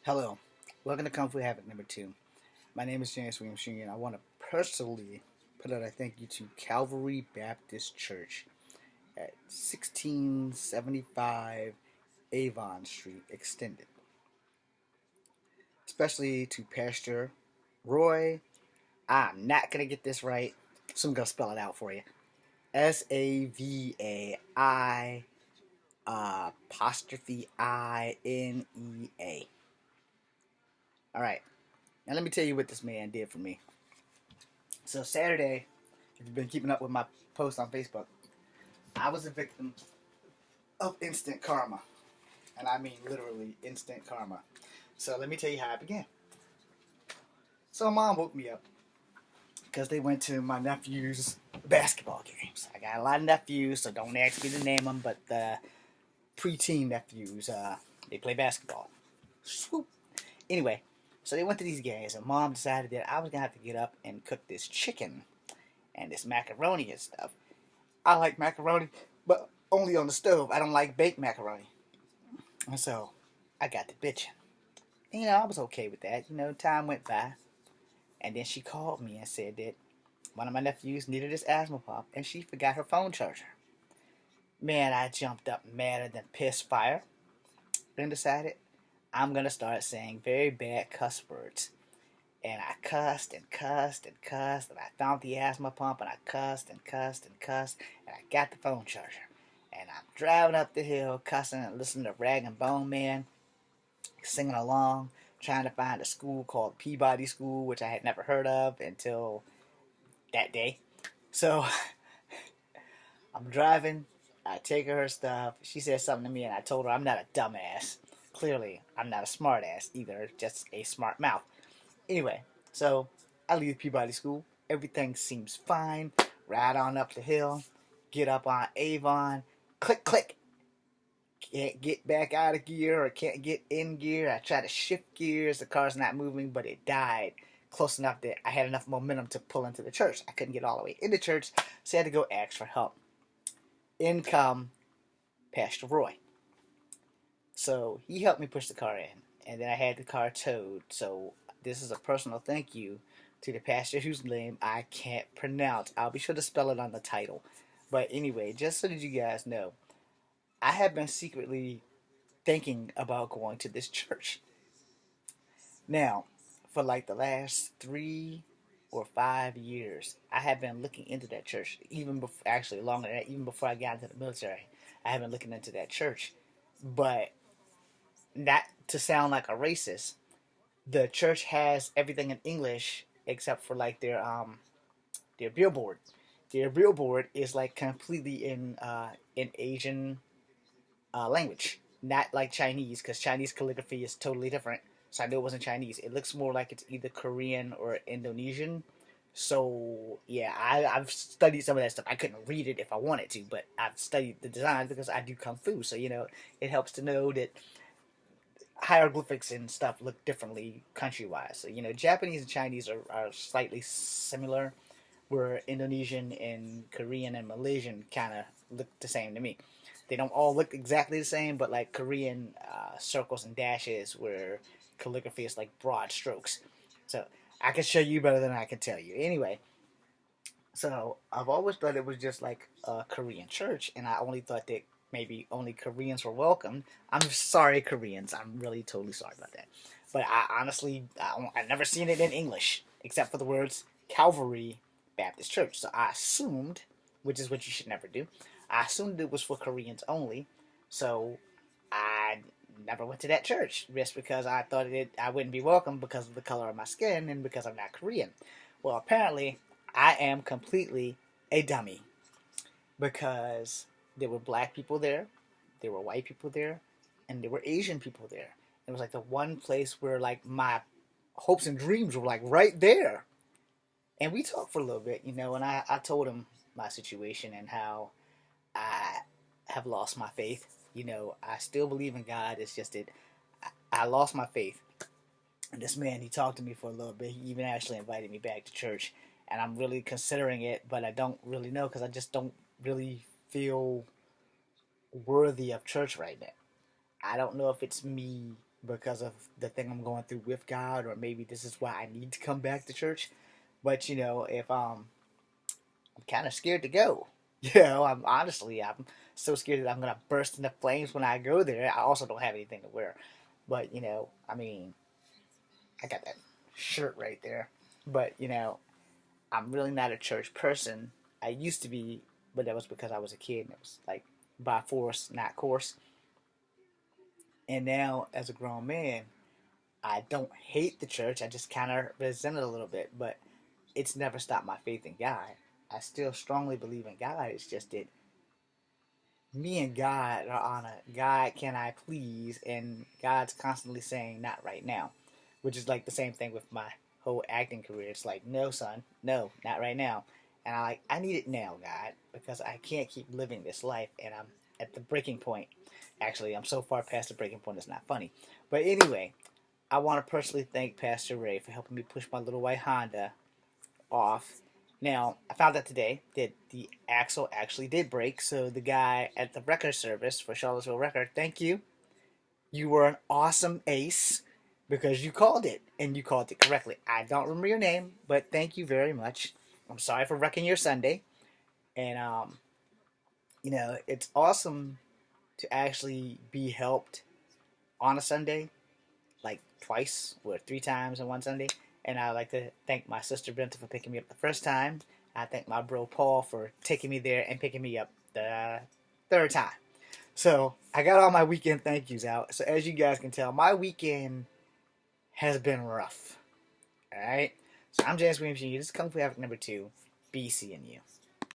Hello, welcome to Kung Fu Habit number 2. My name is James Williams Jr. and I want to personally put out a thank you to Calvary Baptist Church at 1675 Avon Street Extended. Especially to Pastor Roi. I'm not going to get this right, so I'm going to spell it out for you. Savai apostrophe inea. Alright, now let me tell you what this man did for me. So Saturday, if you've been keeping up with my posts on Facebook, I was a victim of instant karma. And I mean literally instant karma. So let me tell you how it began. So mom woke me up because they went to my nephew's basketball games. I got a lot of nephews, so don't ask me to name them, but the preteen nephews, they play basketball. Swoop. Anyway, so they went to these games, and mom decided that I was going to have to get up and cook this chicken and this macaroni and stuff. I like macaroni, but only on the stove. I don't like baked macaroni. And so I got to bitching. And, I was okay with that. Time went by. And then she called me and said that one of my nephews needed his asthma pump, and she forgot her phone charger. Man, I jumped up madder than piss fire and decided I'm going to start saying very bad cuss words. And I cussed and cussed and cussed, and I found the asthma pump, and I cussed and cussed and cussed, and I got the phone charger. And I'm driving up the hill, cussing and listening to Rag and Bone Man, singing along, trying to find a school called Peabody School, which I had never heard of until that day. So I'm driving, I take her stuff, she says something to me, and I told her I'm not a dumbass. Clearly, I'm not a smart ass either, just a smart mouth. Anyway, so I leave Peabody School. Everything seems fine. Ride on up the hill. Get up on Avon. Click, click. Can't get back out of gear or can't get in gear. I try to shift gears. The car's not moving, but it died close enough that I had enough momentum to pull into the church. I couldn't get all the way into church, so I had to go ask for help. In come Pastor Roi. So he helped me push the car in, and then I had the car towed. So this is a personal thank you to the pastor whose name I can't pronounce. I'll be sure to spell it on the title. But anyway, just so that you guys know, I have been secretly thinking about going to this church. Now, for like the last 3 or 5 years, I have been looking into that church. Even before, actually longer than that, even before I got into the military, I have been looking into that church. But not to sound like a racist, the church has everything in English except for like their billboard. Their billboard is like completely in Asian language, not like Chinese, because Chinese calligraphy is totally different. So I knew it wasn't Chinese. It looks more like it's either Korean or Indonesian. So yeah, I've studied some of that stuff. I couldn't read it if I wanted to, but I've studied the design because I do kung fu. So it helps to know that hieroglyphics and stuff look differently country-wise. So Japanese and Chinese are slightly similar, where Indonesian and Korean and Malaysian kind of look the same to me. They don't all look exactly the same, but like Korean circles and dashes, where calligraphy is like broad strokes. So I can show you better than I can tell you. Anyway, so I've always thought it was just like a Korean church, and I only thought that maybe only Koreans were welcome. I'm sorry, Koreans. I'm really totally sorry about that. But I honestly, I've never seen it in English, except for the words Calvary Baptist Church. So I assumed, which is what you should never do, I assumed it was for Koreans only. So I never went to that church, just because I thought I wouldn't be welcome because of the color of my skin and because I'm not Korean. Well, apparently, I am completely a dummy, because there were black people there were white people there, and there were Asian people there. It was like the one place where like my hopes and dreams were like right there. And we talked for a little bit, and I told him my situation and how I have lost my faith. I still believe in God. It's just that I lost my faith. And this man, he talked to me for a little bit. He even actually invited me back to church. And I'm really considering it, but I don't really know, because I just don't really feel worthy of church right now. I don't know if it's me because of the thing I'm going through with God, or maybe this is why I need to come back to church. But if I'm kind of scared to go. I'm so scared that I'm gonna burst into flames when I go there. I also don't have anything to wear, but I mean, I got that shirt right there. But I'm really not a church person. I used to be, but that was because I was a kid and it was like by force, not course. And now, as a grown man, I don't hate the church. I just kind of resent it a little bit, but it's never stopped my faith in God. I still strongly believe in God. It's just that me and God are on a God, can I please? And God's constantly saying, not right now, which is like the same thing with my whole acting career. It's like, no, son, no, not right now. And I need it now, God, because I can't keep living this life, and I'm at the breaking point. Actually, I'm so far past the breaking point, it's not funny. But anyway, I want to personally thank Pastor Ray for helping me push my little white Honda off. Now, I found out today that the axle actually did break, so the guy at the record service for Charlottesville Record, thank you. You were an awesome ace because you called it, and you called it correctly. I don't remember your name, but thank you very much. I'm sorry for wrecking your Sunday. And, it's awesome to actually be helped on a Sunday, like twice or three times on one Sunday. And I'd like to thank my sister Brenda for picking me up the first time. I thank my bro Paul for taking me there and picking me up the third time. So I got all my weekend thank yous out. So as you guys can tell, my weekend has been rough. Alright? So I'm James Williams Jr. This is Kung Fu Havoc number 2. Be seeing you.